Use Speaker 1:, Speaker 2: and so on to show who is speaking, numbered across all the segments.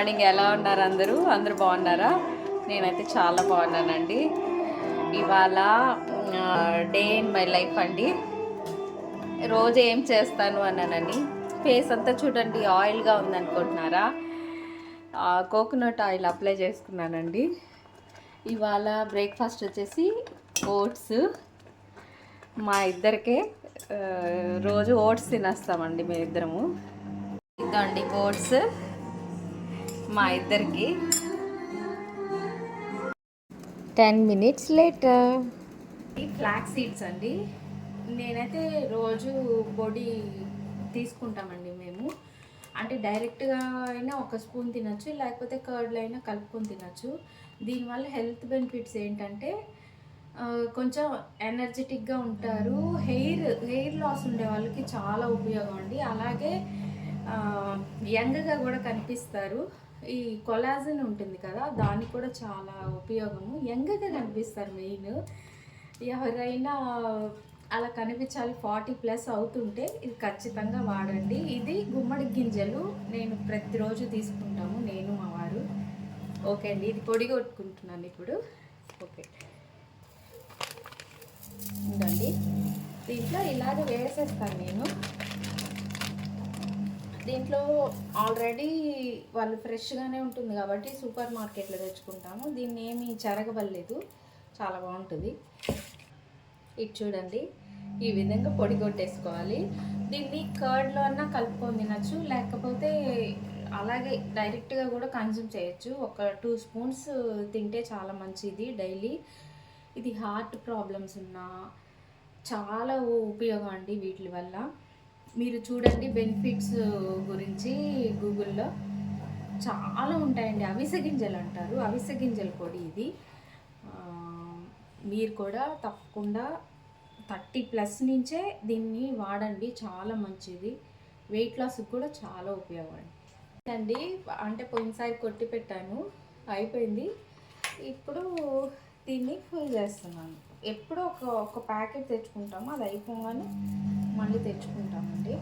Speaker 1: Morning. ఎలా ఉన్నారు అందరూ బాగున్నారా? నేనైతే చాలా బాగున్నానండి. ఇవాళ డే ఇన్ మై లైఫ్ అండి. రోజు ఏం చేస్తాను అన్నానని ఫేస్ అంతా చూడండి ఆయిల్గా ఉందనుకుంటున్నారా? కోకోనట్ ఆయిల్ అప్లై చేసుకున్నానండి. ఇవాళ బ్రేక్ఫాస్ట్ వచ్చేసి ఓట్స్. మా ఇద్దరికే రోజు ఓట్స్ తినేస్తామండి మేమిద్దరము. ఇదండి ఓట్స్ మా ఇద్దరికి. 10 minutes later. ఈ ఫ్లాక్స్ సీడ్స్ అండి. నేనైతే రోజు పొడి తీసుకుంటామండి మేము. అంటే డైరెక్ట్గా అయినా ఒక స్పూన్ తినచ్చు, లేకపోతే కర్డ్లో అయినా కలుపుకొని తినచ్చు. దీనివల్ల హెల్త్ బెనిఫిట్స్ ఏంటంటే కొంచెం ఎనర్జెటిక్గా ఉంటారు. హెయిర్ లాస్ ఉండే వాళ్ళకి చాలా ఉపయోగం అండి. అలాగే యంగ్గా కూడా కనిపిస్తారు. ఈ కొలాజన్ ఉంటుంది కదా, దానికి కూడా చాలా ఉపయోగము. యంగ్గా కనిపిస్తారు. మెయిన్ ఎవరైనా అలా కనిపించాలి, 40+ అవుతుంటే ఇది ఖచ్చితంగా వాడండి. ఇది గుమ్మడి గింజలు నేను ప్రతిరోజు తీసుకుంటాము, నేను మా వారు. ఓకే అండి, ఇది పొడి కొట్టుకుంటున్నాను ఇప్పుడు. ఓకే ఉందండి. దీంట్లో ఇలాగ వేసేస్తాను నేను. దీంట్లో ఆల్రెడీ వాళ్ళు ఫ్రెష్గానే ఉంటుంది కాబట్టి సూపర్ మార్కెట్లో తెచ్చుకుంటాము. దీన్ని ఏమీ చెరగవలేదు, చాలా బాగుంటుంది. ఇది చూడండి, ఈ విధంగా పొడి కొట్టేసుకోవాలి. దీన్ని కర్డ్లో అన్నా కలుపుకొని తినచ్చు, లేకపోతే అలాగే డైరెక్ట్గా కూడా కన్జ్యూమ్ చేయొచ్చు. ఒక 2 స్పూన్స్ తింటే చాలా మంచిది డైలీ. ఇది హార్ట్ ప్రాబ్లమ్స్ ఉన్నా చాలా ఉపయోగం అండి వీటి వల్ల. మీరు చూడండి బెనిఫిట్స్ గురించి గూగుల్లో చాలా ఉంటాయండి. అవిసె గింజలు అంటారు, అవిసె గింజల పొడి ఇది. మీరు కూడా తప్పకుండా 30+ నుంచే దీన్ని వాడండి, చాలా మంచిది. వెయిట్ లాస్కి కూడా చాలా ఉపయోగం అండి. అంటే పోయినసారి కొట్టి పెట్టాను, అయిపోయింది. ఇప్పుడు దీన్ని ఫుల్ చేస్తున్నాను. ఎప్పుడో ఒక ప్యాకెట్ తెచ్చుకుంటాము, అది అయిపోగానే మళ్ళీ తెచ్చుకుంటామండి.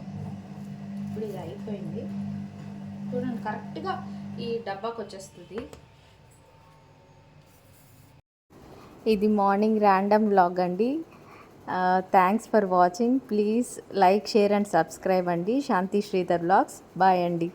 Speaker 1: ఇప్పుడు ఇది అయిపోయింది చూడండి, కరెక్ట్గా ఈ డబ్బాకి వచ్చేస్తుంది. ఇది మార్నింగ్ ర్యాండమ్ వ్లాగ్ అండి. Thanks for watching. Please like, share and subscribe అండి. శాంతి శ్రీధర్ వ్లాగ్స్. బాయ్ అండి.